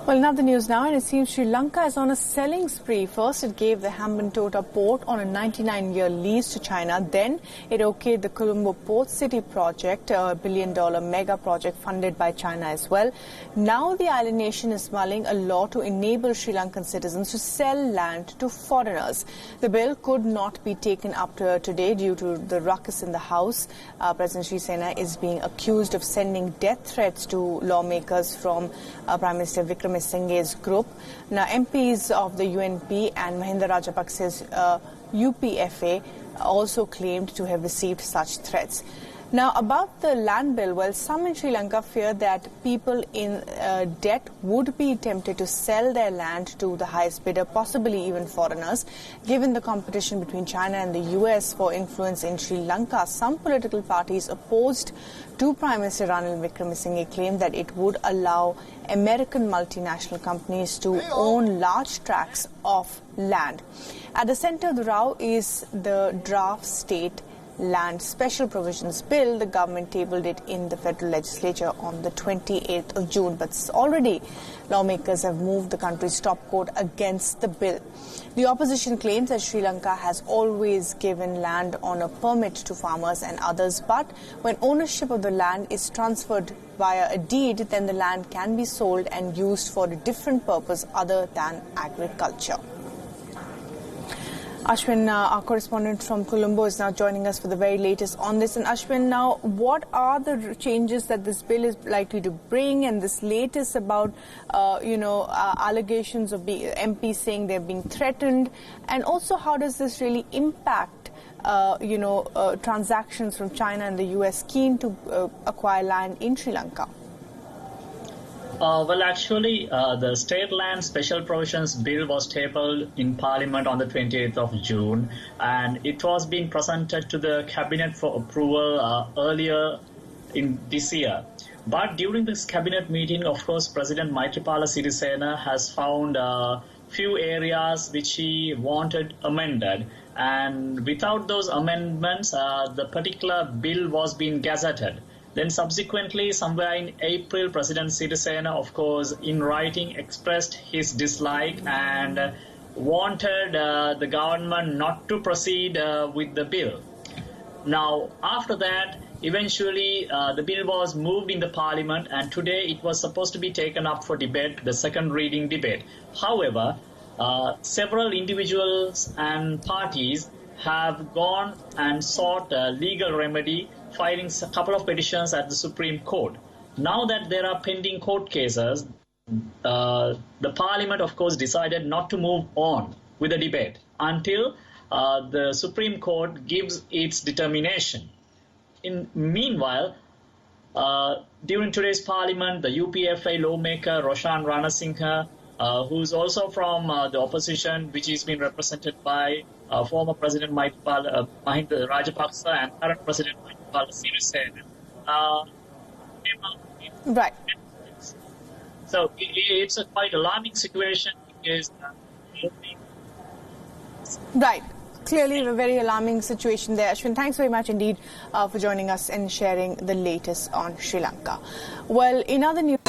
Well, another news now, and it seems Sri Lanka is on a selling spree. First, it gave the Hambantota port on a 99-year lease to China. Then, it okayed the Colombo Port City project, a billion-dollar mega project funded by China as well. Now, the island nation is mulling a law to enable Sri Lankan citizens to sell land to foreigners. The bill could not be taken up today due to the ruckus in the House. President Sri Sena is being accused of sending death threats to lawmakers from Prime Minister Vikramasinghe's group. Now, MPs of the UNP and Mahinda Rajapaksa's UPFA also claimed to have received such threats. Now, about the land bill, well, some in Sri Lanka fear that people in debt would be tempted to sell their land to the highest bidder, possibly even foreigners. Given the competition between China and the US for influence in Sri Lanka, some political parties opposed to Prime Minister Ranil Wickremesinghe claimed that it would allow American multinational companies to own large tracts of land. At the center of the row is the draft state Land Special Provisions Bill. The government tabled it in the federal legislature on the 28th of June, but already lawmakers have moved the country's top court against the bill. The opposition claims that Sri Lanka has always given land on a permit to farmers and others, but when ownership of the land is transferred via a deed, then the land can be sold and used for a different purpose other than agriculture. Ashwin, our correspondent from Colombo, is now joining us for the very latest on this. And Ashwin, now, what are the changes that this bill is likely to bring? And this latest about, allegations of MPs saying they're being threatened. And also, how does this really impact, transactions from China and the US keen to acquire land in Sri Lanka? The State Land Special Provisions Bill was tabled in Parliament on the 28th of June, and it was being presented to the Cabinet for approval earlier in this year. But during this Cabinet meeting, of course, President Maithripala Sirisena has found a few areas which he wanted amended, and without those amendments, the particular bill was being gazetted. Then subsequently, somewhere in April, President Sirisena, of course, in writing expressed his dislike and wanted the government not to proceed with the bill. Now, after that, eventually the bill was moved in the parliament, and today it was supposed to be taken up for debate, the second reading debate. However, several individuals and parties have gone and sought a legal remedy, filing a couple of petitions at the Supreme Court. Now that there are pending court cases, the Parliament, of course, decided not to move on with the debate until the Supreme Court gives its determination. Meanwhile, during today's Parliament, the UPFA lawmaker Roshan Ranasinghe, who's also from the opposition, which is being represented by former President Mahinda Rajapaksa and current President Maithripala Sirisena. Right. So it's a quite alarming situation because right. Clearly a very alarming situation there. Ashwin, thanks very much indeed for joining us and sharing the latest on Sri Lanka. Well, in other news...